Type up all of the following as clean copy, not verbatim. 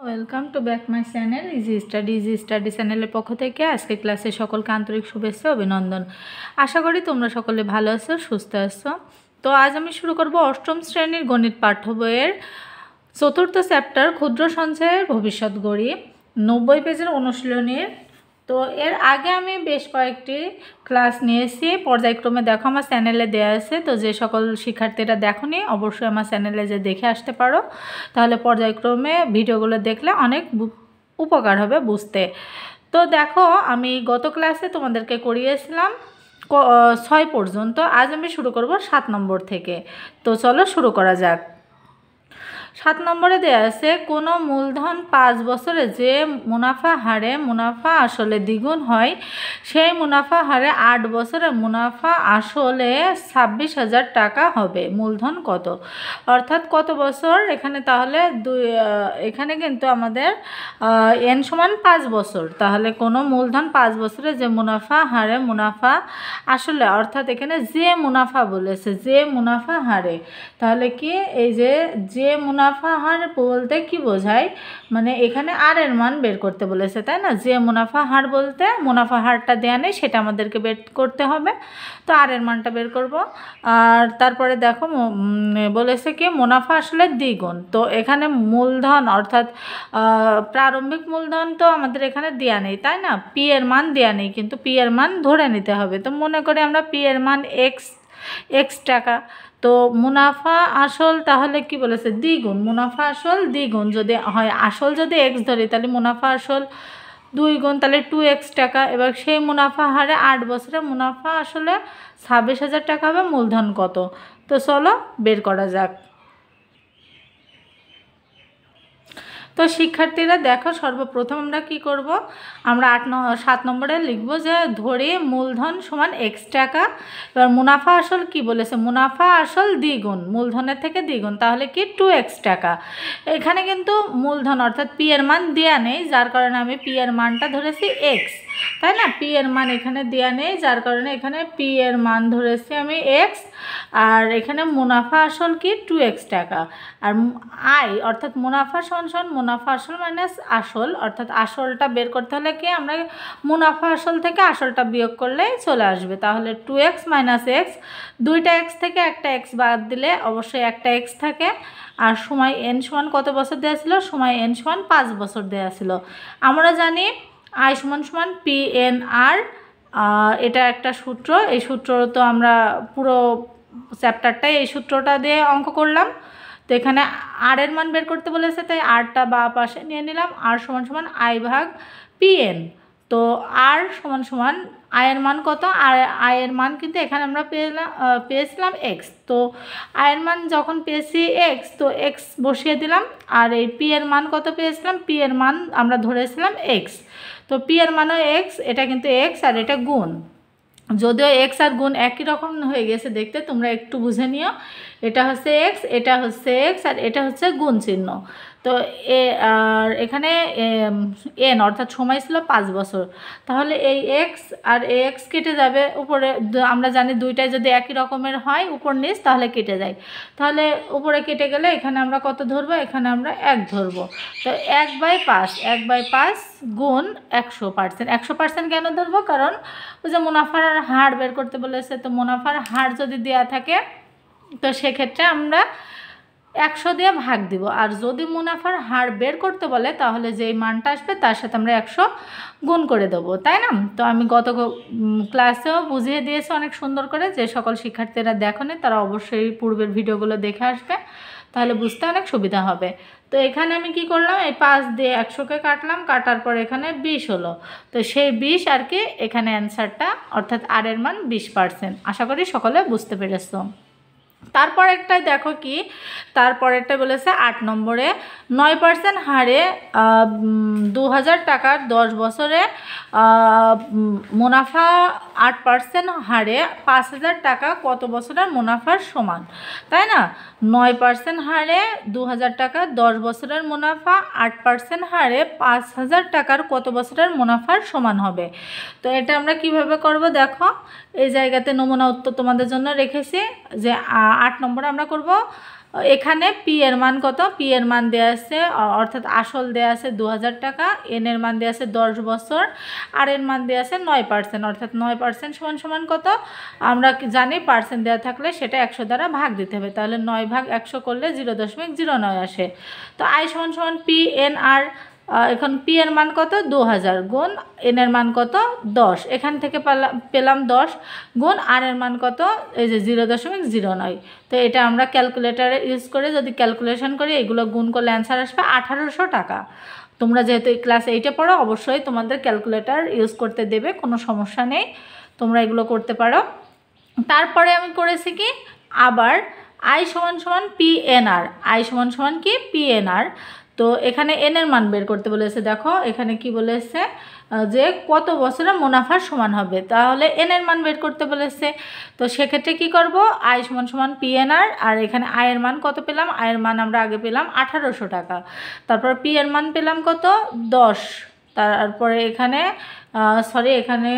Welcome to back my channel easy study চ্যানেলের পক্ষ থেকে আজকে ক্লাসে সকলকে আন্তরিক শুভেচ্ছা অভিনন্দন। আশা করি তোমরা সকলে ভালো আছো, সুস্থ আছো। তো আজ আমি শুরু করব অষ্টম শ্রেণীর গণিত পাঠ্য বইয়ের চতুর্থ চ্যাপ্টার ক্ষুদ্র সঞ্চয়ের ভবিষ্যৎ গড়ি 90 পেজের অনুশীলনীর। তো এর আগে আমি বেশ কয়েকটি ক্লাস নিয়েছি, পর্যায়ক্রমে দেখো আমার চ্যানেলে দেওয়া আছে। তো যে সকল শিক্ষার্থীরা দেখোনি অবশ্যই আমার চ্যানেলে যে দেখে আসতে পারো, তাহলে পর্যায়ক্রমে ভিডিওগুলো দেখলে অনেক উপকার হবে বুঝতে। তো দেখো আমি গত ক্লাসে তোমাদেরকে করিয়েছিলাম 6 পর্যন্ত, আজ আমি শুরু করব 7 নম্বর থেকে। তো চলো শুরু করা যাক। 7 নম্বরে দেওয়া আছে কোনো মূলধন 5 বছরে যে মুনাফা হারে মুনাফা আসলে দ্বিগুণ হয়, সেই মুনাফা হারে 8 বছরে মুনাফা আসলে 26,000 টাকা হবে। মূলধন কত, অর্থাৎ কত বছর এখানে, তাহলে এখানে কিন্তু আমাদের n সমান 5 বছর। তাহলে কোনো মূলধন 5 বছরে যে মুনাফা হারে মুনাফা আসলে, অর্থাৎ এখানে যে মুনাফা বলেছে, যে মুনাফা হারে, তাহলে কি এই যে মুনাফা হার বলতে কি বোঝায়, মানে এখানে আর এর মান বের করতে বলেছে, তাই না? যে মুনাফা হার বলতে মুনাফা হারটা দেয়া নেই, সেটা আমাদেরকে বের করতে হবে। তো আর এর মানটা বের করব। আর তারপরে দেখো বলেছে কি মুনাফা আসলে দ্বিগুণ। তো এখানে মূলধন অর্থাৎ প্রারম্ভিক মূলধন তো আমাদের এখানে দেয়া নেই, তাই না? পি এর মান দেয়া নেই, কিন্তু পি এর মান ধরে নিতে হবে। তো মনে করি আমরা পি এর মান এক্স টাকা। তো মুনাফা আসল তাহলে কি বলেছে, দ্বিগুণ। মুনাফা আসল দ্বিগুণ যদি হয়, আসল যদি এক্স ধরি তাহলে মুনাফা আসল 2 গুণ, তাহলে 2x টাকা। এবার সেই মুনাফা হারে 8 বছরে মুনাফা আসলে 26,000 টাকা হবে। মূলধন কত? তো চলো বের করা যাক। তো শিক্ষার্থীরা দেখো, সর্বপ্রথম আমরা কি করব, আমরা 7 নম্বরে লিখব যে ধরি মূলধন সমান x টাকা। এবার মুনাফা আসল কি বলেছে, মুনাফা আসল দ্বিগুণ, মূলধনের থেকে দ্বিগুণ, তাহলে কি 2x টাকা। এখানে কিন্তু মূলধন অর্থাৎ পি এর মান দেয়া নেই, যার কারণে আমি পি এর মানটা ধরেছি x, তাই না? পি এর মান এখানে দেয়া নেই, যার কারণে এখানে পি এর মান ধরেছি আমি x। আর এখানে মুনাফা আসল কি 2x টাকা। আর আয় অর্থাৎ মুনাফা সমান মুনাফা আসল মাইনাস আসল, অর্থাৎ আসলটা বের করতে হলে কি আমরা মুনাফা আসল থেকে আসলটা বিয়োগ করলেই চলে আসবে। তাহলে 2x মাইনাস এক্স, দুইটা x থেকে একটা x বাদ দিলে অবশ্যই একটা x থাকে। আর সময় n সমান কত বছর দেওয়া ছিল, সময় n সমান 5 বছর দেওয়া ছিল। আমরা জানি আয় সমান সমান PNR, এটা একটা সূত্র। এই সূত্র তো আমরা পুরো চ্যাপ্টারটাই এই সূত্রটা দিয়ে অঙ্ক করলাম। তো এখানে আর এর মান বের করতে বলেছে, তাই আরটা বা পাশে নিয়ে নিলাম। আর সমান সমান আই ভাগ PN। তো আর সমান সমান আয়ের মান কত, আর আয়ের মান কিন্তু এখানে আমরা পেয়েছিলাম x। তো আয়ের মান যখন পেয়েছি x, তো x বসিয়ে দিলাম। আর এই পি এর মান কত পেয়েছিলাম, পি এর মান আমরা ধরেছিলাম x। তো পি এর মানও x, এটা কিন্তু x আর এটা গুণ, যদিও x আর গুণ একই রকম হয়ে গেছে দেখতে, তোমরা একটু বুঝে নিও। এটা হচ্ছে x, এটা হচ্ছে x, আর এটা হচ্ছে গুণ চিহ্ন। তো আর এখানে n অর্থাৎ সময় ছিল 5 বছর। তাহলে এই x আর এই x কেটে যাবে উপরে, আমরা জানি দুইটাই যদি একই রকমের হয় উপর নিচ তাহলে কেটে যায়। তাহলে উপরে কেটে গেলে এখানে আমরা কত ধরবো, এখানে আমরা 1 ধরবো। তো 1/5 গুণ 100%। 100% কেন ধরবো, কারণ ওই যে মুনাফার হার বের করতে বলেছে। তো মুনাফার হার যদি দেওয়া থাকে তো সেক্ষেত্রে আমরা 100 দিয়ে ভাগ দিব। আর যদি মুনাফার হার বের করতে বলে তাহলে যেই মানটা আসবে তার সাথে আমরা 100 গুণ করে দেবো, তাই না? তো আমি গত ক্লাসেও বুঝিয়ে দিয়েছি অনেক সুন্দর করে। যে সকল শিক্ষার্থীরা দেখোনি তারা অবশ্যই পূর্বের ভিডিওগুলো দেখে আসবে, তাহলে বুঝতে অনেক সুবিধা হবে। তো এখানে আমি কি করলাম, এই 5 দিয়ে 100কে কাটলাম, কাটার পর এখানে 20 হলো। তো সেই 20 আর কি এখানে অ্যান্সারটা, অর্থাৎ আর এর মান 20%। আশা করি সকলে বুঝতে পেরেছো। তারপরেরটাই দেখো কি, তারপরেরটা বলেছে 8 নম্বরে 9% হারে 2000 টাকার 10 বছরে মুনাফা 8% হারে 5000 টাকা কত বছরের মুনাফার সমান, তাই না? 9% হারে 2000 টাকা 10 বছরের মুনাফা 8% হারে 5000 টাকার কত বছরের মুনাফার সমান হবে। তো এটা আমরা কিভাবে করব, দেখো এই জায়গাতে নমুনা উত্তর তোমাদের জন্য রেখেছি। যে 8 নম্বরে আমরা করব এখানে পি এর মান কত, পি এর মান দেওয়া আছে অর্থাৎ আসল দেওয়া আছে 2000 টাকা, এন এর মান দেওয়া আছে 10 বছর, আর এর মান দেওয়া আছে 9%, অর্থাৎ 9% সমান সমান কত আমরা জানি পার্সেন্ট দেওয়া থাকলে সেটা 100 দ্বারা ভাগ দিতে হবে, তাহলে 9 ভাগ 100 করলে 0.09 আসে। তো আই সমান সমান পি এন আর, এখন পি এর মান কত 2000 গুণ এন এর মান কত 10, এখান থেকে পেলাম 10 গুণ আর এর মান কত এই যে 0.09। তো এটা আমরা ক্যালকুলেটারে ইউজ করে যদি ক্যালকুলেশন করি এগুলো গুণ করলে অ্যান্সার আসবে 1800 টাকা। তোমরা যেহেতু ক্লাস 8-এ পড়ো অবশ্যই তোমাদের ক্যালকুলেটার ইউজ করতে দেবে, কোনো সমস্যা নেই, তোমরা এগুলো করতে পারো। তারপরে আমি করেছি কি আবার আই সমান সমান পি এন আর, আই সমান সমান কি পি এন আর। তো এখানে এন এর মান বের করতে বলেছে, দেখো এখানে কি বলেছে যে কত বছরের মুনাফার সমান হবে, তাহলে এন এর মান বের করতে বলেছে। তো সেক্ষেত্রে কি করব, আই সমান সমান পি এন আর, আর এখানে আয়ের মান কত পেলাম, আয়ের মান আমরা আগে পেলাম 1800 টাকা, তারপর পি এর মান পেলাম কত 10, তারপরে এখানে সরি এখানে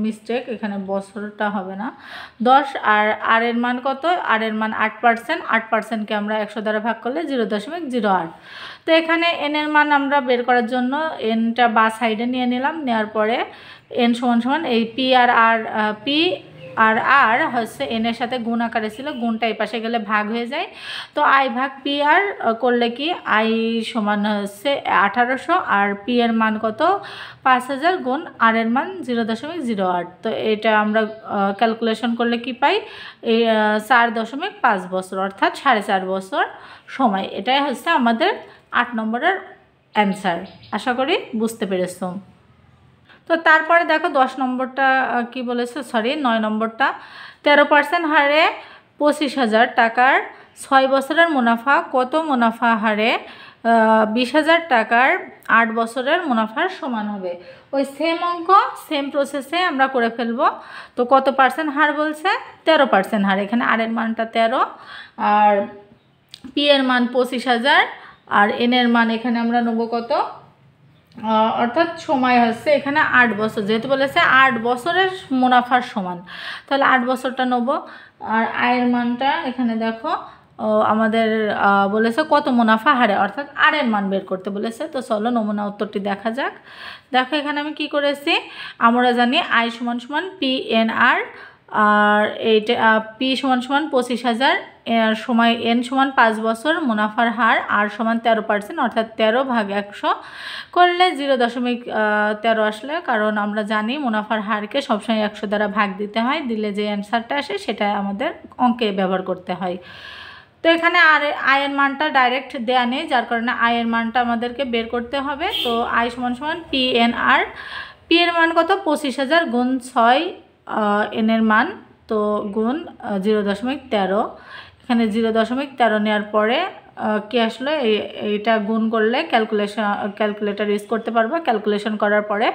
মিস্টেক, এখানে বছরটা হবে না 10, আর এর মান কত, আর এর মান 8%, 8%কে আমরা 100 দ্বারা ভাগ করলে 0.08। তো এখানে এন এর মান আমরা বের করার জন্য এনটা বা সাইডে নিয়ে নিলাম, নেওয়ার পরে এন সমান সমান এই পি আর আর হচ্ছে এন এর সাথে গুণ আকারে ছিল, গুণটা এই পাশে গেলে ভাগ হয়ে যায়। তো আই ভাগ পি আর করলে কি আই সমান হচ্ছে 1800, আর পি এর মান কত 5000 গুণ আর এর মান 0.08। তো এটা আমরা ক্যালকুলেশন করলে কি পাই, এই 4.5 বছর অর্থাৎ 4.5 বছর সময়। এটাই হচ্ছে আমাদের 8 নম্বরের অ্যান্সার। আশা করি বুঝতে পেরেছো। তো তারপরে দেখো 10 নম্বরটা কি বলেছে, সরি 9 নম্বরটা, 13% হারে 25,000 টাকার 6 বছরের মুনাফা কত মুনাফা হারে 20,000 টাকার 8 বছরের মুনাফার সমান হবে। ওই সেম অঙ্ক সেম প্রসেসে আমরা করে ফেলবো। তো কত পার্সেন্ট হার বলছে, 13% হার, এখানে আর এর মানটা 13, আর পি এর মান 25,000, আর এন এর মান এখানে আমরা নেবো কত, অর্থাৎ সময় হচ্ছে এখানে 8 বছর, যেহেতু বলেছে 8 বছরের মুনাফার সমান, তাহলে 8 বছরটা নেব। আর আয়ের মানটা এখানে দেখো আমাদের বলেছে কত মুনাফা হারে, অর্থাৎ আর এর মান বের করতে বলেছে। তো চলো নমুনা উত্তরটি দেখা যাক। দেখো এখানে আমি কি করেছি, আমরা জানি আই সমান সমান পি এন আর, আর এইটা পি সমান সমান 25,000, সময় এন সমান 5 বছর, মুনাফার হার আর সমান 13%, অর্থাৎ 13 ভাগ 100 করলে 0.13 আসলে, কারণ আমরা জানি মুনাফার হারকে সবসময় 100 দ্বারা ভাগ দিতে হয়, দিলে যে অ্যান্সারটা আসে সেটা আমাদের অঙ্কে ব্যবহার করতে হয়। তো এখানে আয়ের মানটা ডাইরেক্ট দেয়া নেই, যার কারণে আয়ের মানটা আমাদেরকে বের করতে হবে। তো আই সমান সমান পি এন আর, পি এর মান কত 25,000 গুণ 6 এন এর মান, তো গুণ 0.13, এখানে 0.13 নেওয়ার পরে কি আসলে এইটা গুণ করলে ক্যালকুলেটার ইউজ করতে পারবো, ক্যালকুলেশন করার পরে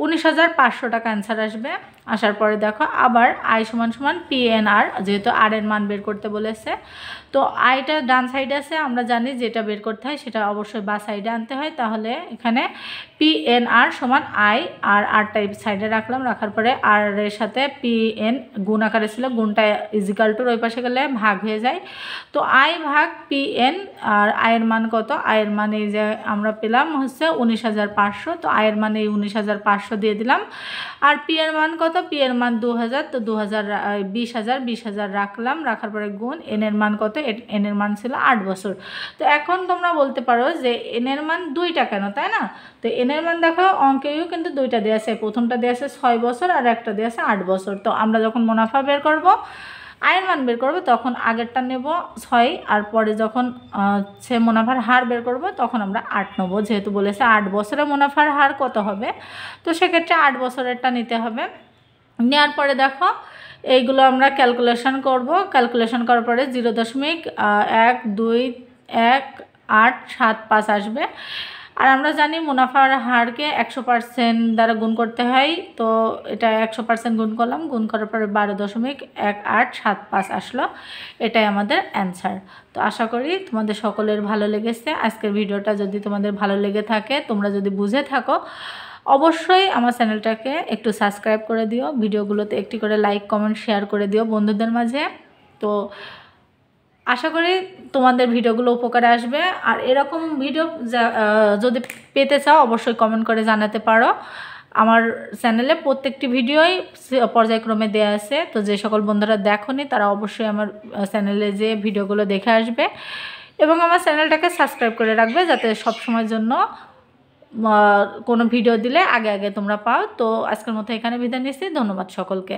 19,500 টাকা অ্যান্সার আসবে। আসার পরে দেখো আবার আই সমান সমান পি এন আর, যেহেতু আর এর মান বের করতে বলেছে, তো আইটা ডান সাইডে আছে, আমরা জানি যেটা বের করতে হয় সেটা অবশ্যই বা সাইডে আনতে হয়, তাহলে এখানে পি এন আর সমান আই, আর আরটা সাইডে রাখলাম, রাখার পরে আর এর সাথে পি এন গুণ আকারে ছিল, গুণটা ইজিক্যাল টু ওই পাশে গেলে ভাগ হয়ে যায়। তো আই ভাগ পি এন, আর আয়ের মান কত, আয়ের মান এই যে আমরা পেলাম হচ্ছে 19,500, তো আয়ের মান এই 19,500 দিয়ে দিলাম, আর পি এর মান কত, পি এর মান 2000, তো 20,000 রাখলাম, রাখার পরে গুণ এন এর মান কত, এন এর মান ছিল 8 বছর। তো এখন তোমরা বলতে পারো যে এন এর মান 2টা কেন, তাই না? তো এন এর মান দেখো অঙ্কেও কিন্তু 2টা দেওয়া আছে, প্রথমটা দেওয়া আছে 6 বছর আর একটা দেওয়া আছে 8 বছর। তো আমরা যখন মুনাফা বের করব, আয়ের মান বের করব, তখন আগেরটা নেব 6, আর পরে যখন সে মুনাফার হার বের করব তখন আমরা 8 নেব, যেহেতু বলেছে 8 বছরে মুনাফার হার কত হবে, তো সেক্ষেত্রে 8 বছরেরটা নিতে হবে। নেওয়ার পরে দেখো এইগুলো আমরা ক্যালকুলেশন করব, ক্যালকুলেশন করার পরে 0.121875 আসবে। আর আমরা জানি মুনাফার হারকে 100% দ্বারা গুণ করতে হয়, তো এটা 100% গুণ করলাম, গুণ করার পরে 12.1875 আসলো, এটাই আমাদের অ্যান্সার। তো আশা করি তোমাদের সকলের ভালো লেগেছে। আজকের ভিডিওটা যদি তোমাদের ভালো লেগে থাকে, তোমরা যদি বুঝে থাকো, অবশ্যই আমার চ্যানেলটাকে একটু সাবস্ক্রাইব করে দিও, ভিডিওগুলোতে একটি করে লাইক কমেন্ট শেয়ার করে দিও বন্ধুদের মাঝে। তো আশা করি তোমাদের ভিডিওগুলো উপকারে আসবে। আর এরকম ভিডিও যদি পেতে চাও অবশ্যই কমেন্ট করে জানাতে পারো। আমার চ্যানেলে প্রত্যেকটি ভিডিওই পর্যায়ক্রমে দেওয়া আছে, তো যে সকল বন্ধুরা দেখোনি তারা অবশ্যই আমার চ্যানেলে যে ভিডিওগুলো দেখে আসবে এবং আমার চ্যানেলটাকে সাবস্ক্রাইব করে রাখবে, যাতে সব সময়ের জন্য কোনো ভিডিও দিলে আগে আগে তোমরা পাও। তো আজকের মতো এখানে বিদায় নিচ্ছি। ধন্যবাদ সকলকে।